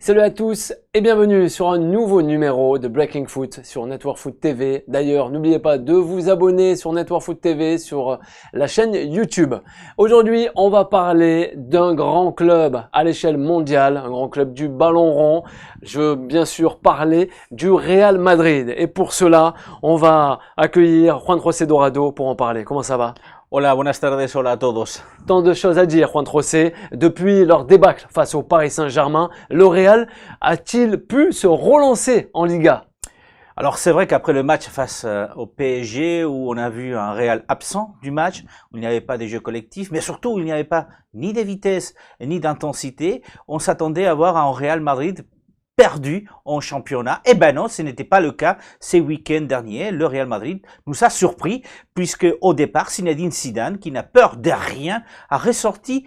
Salut à tous et bienvenue sur un nouveau numéro de Breaking Foot sur Network Foot TV. D'ailleurs, n'oubliez pas de vous abonner sur Network Foot TV sur la chaîne YouTube. Aujourd'hui, on va parler d'un grand club à l'échelle mondiale, un grand club du ballon rond. Je veux bien sûr parler du Real Madrid. Et pour cela, on va accueillir Juan José Dorado pour en parler. Comment ça va? Hola, buenas tardes, hola a todos. Tant de choses à dire, Juan José. Depuis leur débâcle face au Paris Saint-Germain, le Real a-t-il pu se relancer en Liga? Alors c'est vrai qu'après le match face au PSG, où on a vu un Real absent du match, où il n'y avait pas de jeu collectif, mais surtout où il n'y avait pas ni de vitesse ni d'intensité, on s'attendait à voir un Real Madrid perdu en championnat. Eh ben non, ce n'était pas le cas ces week-ends derniers. Le Real Madrid nous a surpris puisque au départ, Zinedine Zidane, qui n'a peur de rien, a ressorti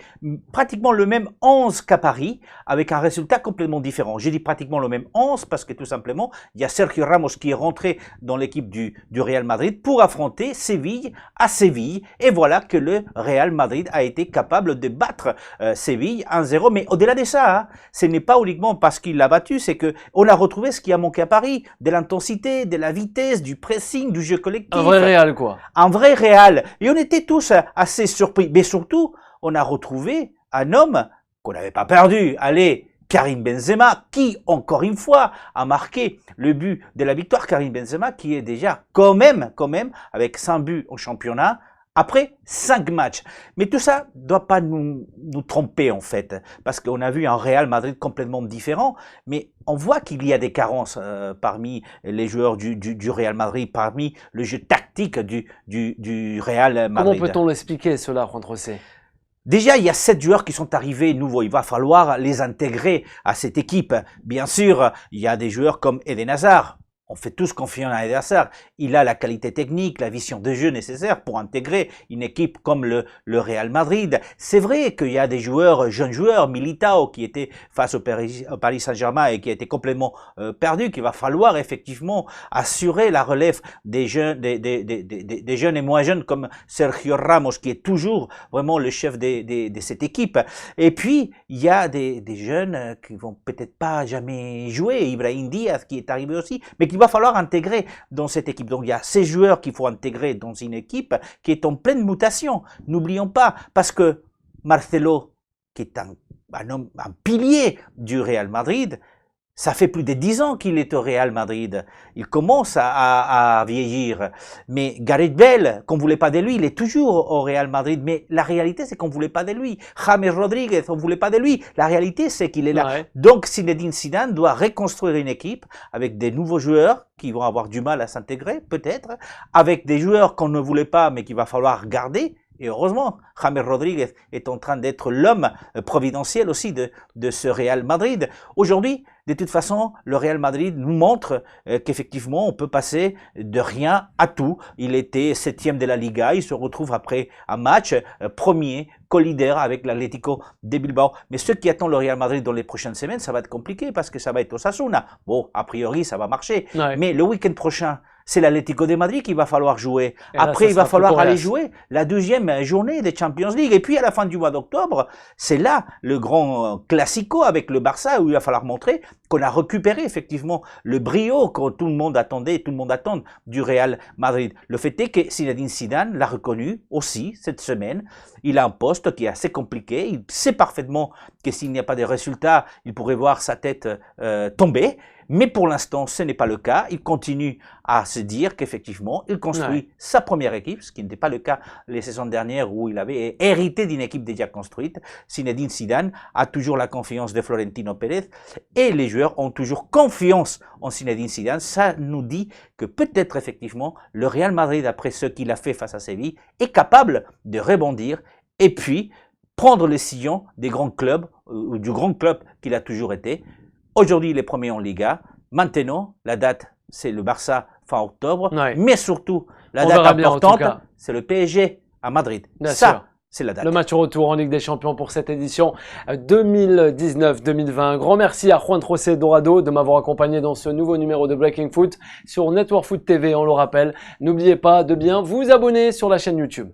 pratiquement le même 11 qu'à Paris avec un résultat complètement différent. J'ai dit pratiquement le même 11 parce que tout simplement, il y a Sergio Ramos qui est rentré dans l'équipe du Real Madrid pour affronter Séville à Séville. Et voilà que le Real Madrid a été capable de battre Séville 1-0. Mais au-delà de ça, hein, ce n'est pas uniquement parce qu'il l'a battu, c'est que on a retrouvé ce qui a manqué à Paris, de l'intensité, de la vitesse, du pressing, du jeu collectif. Un vrai Real, quoi. Un vrai Real. Et on était tous assez surpris. Mais surtout, on a retrouvé un homme qu'on n'avait pas perdu. Allez, Karim Benzema, qui, encore une fois, a marqué le but de la victoire. Karim Benzema, qui est déjà quand même, avec 5 buts au championnat, après 5 matchs. Mais tout ça ne doit pas nous tromper en fait, parce qu'on a vu un Real Madrid complètement différent, mais on voit qu'il y a des carences parmi les joueurs du Real Madrid, parmi le jeu tactique du Real Madrid. Comment peut-on l'expliquer cela, Juan José? Déjà, il y a 7 joueurs qui sont arrivés nouveaux. Il va falloir les intégrer à cette équipe. Bien sûr, il y a des joueurs comme Eden Hazard. On fait tous confiance à Eden Hazard. Il a la qualité technique, la vision de jeu nécessaire pour intégrer une équipe comme le Real Madrid. C'est vrai qu'il y a des joueurs, jeunes joueurs, Militao, qui était face au Paris Saint-Germain et qui a été complètement perdu, qu'il va falloir effectivement assurer la relève des jeunes, des jeunes et moins jeunes comme Sergio Ramos, qui est toujours vraiment le chef de cette équipe. Et puis, il y a des jeunes qui vont peut-être pas jamais jouer. Ibrahim Diaz, qui est arrivé aussi, mais qui va falloir intégrer dans cette équipe. Donc il y a ces joueurs qu'il faut intégrer dans une équipe qui est en pleine mutation. N'oublions pas, parce que Marcelo, qui est un pilier du Real Madrid, ça fait plus de 10 ans qu'il est au Real Madrid. Il commence à vieillir. Mais Gareth Bale, qu'on ne voulait pas de lui, il est toujours au Real Madrid. Mais la réalité, c'est qu'on ne voulait pas de lui. James Rodriguez, on ne voulait pas de lui. La réalité, c'est qu'il est là. Ouais. Donc, Zinedine Zidane doit reconstruire une équipe avec des nouveaux joueurs qui vont avoir du mal à s'intégrer, peut-être, avec des joueurs qu'on ne voulait pas, mais qu'il va falloir garder. Et heureusement, James Rodriguez est en train d'être l'homme providentiel aussi de ce Real Madrid. Aujourd'hui, de toute façon, le Real Madrid nous montre qu'effectivement, on peut passer de rien à tout. Il était 7e de la Liga, il se retrouve après un match premier, co-leader avec l'Atlético de Bilbao. Mais ceux qui attendent le Real Madrid dans les prochaines semaines, ça va être compliqué parce que ça va être Osasuna. Bon, a priori, ça va marcher. Ouais. Mais le week-end prochain, c'est l'Atlético de Madrid qu'il va falloir jouer. Et après, là, il va falloir aller jouer la 2e journée des Champions League. Et puis, à la fin du mois d'octobre, c'est là le grand classico avec le Barça où il va falloir montrer qu'on a récupéré effectivement le brio que tout le monde attendait, tout le monde attend du Real Madrid. Le fait est que Zinedine Zidane l'a reconnu aussi cette semaine. Il a un poste qui est assez compliqué. Il sait parfaitement que s'il n'y a pas de résultats, il pourrait voir sa tête tomber. Mais pour l'instant, ce n'est pas le cas. Il continue à se dire qu'effectivement, il construit sa première équipe, ce qui n'était pas le cas les saisons dernières où il avait hérité d'une équipe déjà construite. Zinedine Zidane a toujours la confiance de Florentino Pérez et les joueurs ont toujours confiance en Zinedine Zidane. Ça nous dit que peut-être effectivement, le Real Madrid, après ce qu'il a fait face à Séville, est capable de rebondir et puis prendre le sillon des grands clubs, ou du grand club qu'il a toujours été. Aujourd'hui, il est premier en Liga. Maintenant, la date, c'est le Barça fin octobre. Ouais. Mais surtout, la date importante, c'est le PSG à Madrid. Bien ça, sûr. C'est la date. Le match retour en Ligue des Champions pour cette édition 2019-2020. Grand merci à Juan José Dorado de m'avoir accompagné dans ce nouveau numéro de Breaking Foot sur Network Foot TV, on le rappelle. N'oubliez pas de bien vous abonner sur la chaîne YouTube.